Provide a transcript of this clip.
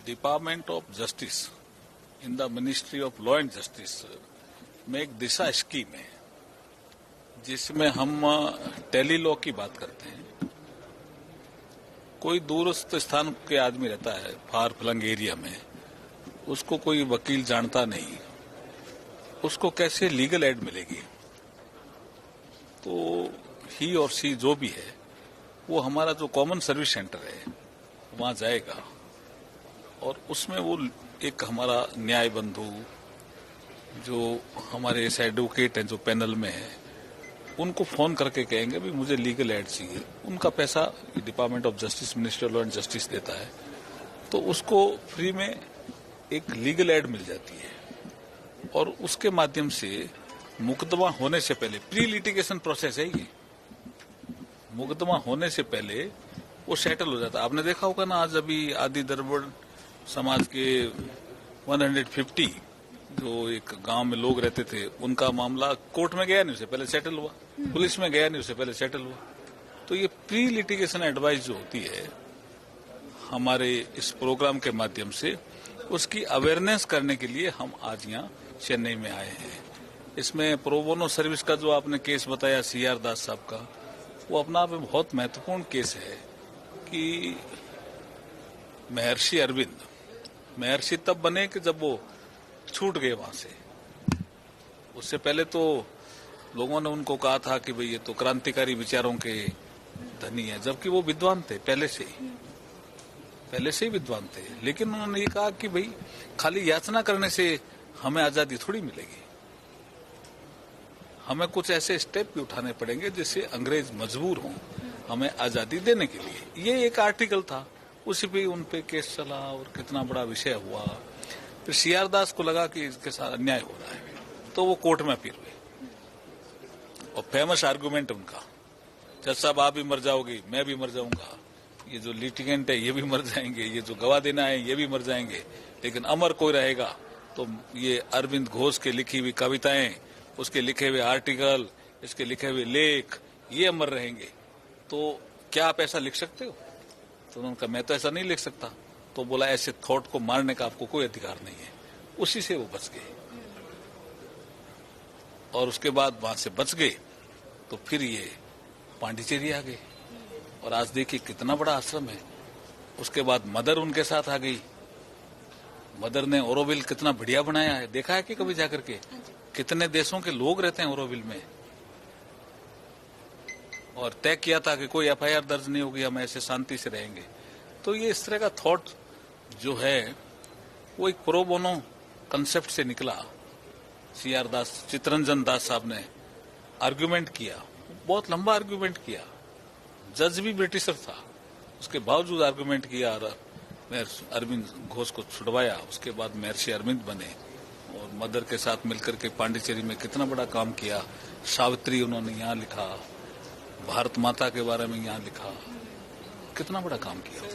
Department of justice in the ministry of law and justice में एक दिशा scheme है जिसमें हम टेली लॉ की बात करते हैं। कोई दूरस्थ स्थान के आदमी रहता है फार फ्लंग एरिया में, उसको कोई वकील जानता नहीं, उसको कैसे लीगल एड मिलेगी? तो ही और सी जो भी है वो हमारा जो कॉमन सर्विस सेंटर है वहां जाएगा और उसमें वो एक हमारा न्याय बंधु जो हमारे इस एडवोकेट हैं जो पैनल में है उनको फोन करके कहेंगे भी मुझे लीगल एड चाहिए। उनका पैसा department of justice ministry of law and justice देता है, तो उसको फ्री में एक लीगल एड मिल जाती है और उसके माध्यम से मुकदमा होने से पहले प्री लिटिगेशन प्रोसेस है ये, मुकदमा होने से पहले वो सेटल हो जाता है। आपने देखा होगा ना, आज अभी आदि दरबार समाज के 150 जो एक गांव में लोग रहते थे उनका मामला कोर्ट में गया नहीं, उससे पहले सेटल हुआ, पुलिस में गया नहीं, उससे पहले सेटल हुआ। तो ये प्री लिटिगेशन एडवाइस जो होती है हमारे इस प्रोग्राम के माध्यम से उसकी अवेयरनेस करने के लिए हम आज यहाँ चेन्नई में आए हैं। इसमें प्रोबोनो सर्विस का जो आपने केस बताया CR दास साहब का, वो अपना आप में बहुत महत्वपूर्ण केस है कि महर्षि अरविंद महर्षि तब बने कि जब वो छूट गए वहां से। उससे पहले तो लोगों ने उनको कहा था कि भाई ये तो क्रांतिकारी विचारों के धनी है, जबकि वो विद्वान थे पहले से ही विद्वान थे। लेकिन उन्होंने ये कहा कि भाई खाली याचना करने से हमें आजादी थोड़ी मिलेगी, हमें कुछ ऐसे स्टेप भी उठाने पड़ेंगे जिससे अंग्रेज मजबूर हों हमें आजादी देने के लिए। ये एक आर्टिकल था, उसी पे उन पे केस चला और कितना बड़ा विषय हुआ। फिर CR दास को लगा कि इसके साथ अन्याय हो रहा है, तो वो कोर्ट में अपील हुई और फेमस आर्गुमेंट उनका, जज साहब आप भी मर जाओगे, मैं भी मर जाऊंगा, ये जो लिटिगेंट है ये भी मर जाएंगे, ये जो गवाह देना है ये भी मर जाएंगे, लेकिन अमर कोई रहेगा तो ये अरविंद घोष के लिखी हुई कविताएं, उसके लिखे हुए आर्टिकल, इसके लिखे हुए लेख, ये अमर रहेंगे। तो क्या आप ऐसा लिख सकते हो? तो उन्होंने कहा मैं तो ऐसा नहीं लिख सकता। तो बोला ऐसे थॉट को मारने का आपको कोई अधिकार नहीं है। उसी से वो बच गए और उसके बाद वहां से बच गए तो फिर ये पांडिचेरी आ गए और आज देखिए कितना बड़ा आश्रम है। उसके बाद मदर उनके साथ आ गई। मदर ने ओरोविल कितना बढ़िया बनाया है, देखा है कि कभी जाकर के? कितने देशों के लोग रहते हैं ओरोविल में। और तय किया था कि कोई FIR दर्ज नहीं होगी, हम ऐसे शांति से रहेंगे। तो ये इस तरह का थॉट जो है वो एक प्रो बोनो कंसेप्ट से निकला। CR दास, चित्तरंजन दास साहब ने आर्ग्यूमेंट किया, बहुत लंबा आर्ग्यूमेंट किया, जज भी ब्रिटिशर था, उसके बावजूद आर्ग्यूमेंट किया और अरविंद घोष को छुड़वाया। उसके बाद महर्षि अरविंद बने और मदर के साथ मिलकर के पांडिचेरी में कितना बड़ा काम किया। सावित्री उन्होंने यहाँ लिखा, भारत माता के बारे में यहाँ लिखा, कितना बड़ा काम किया।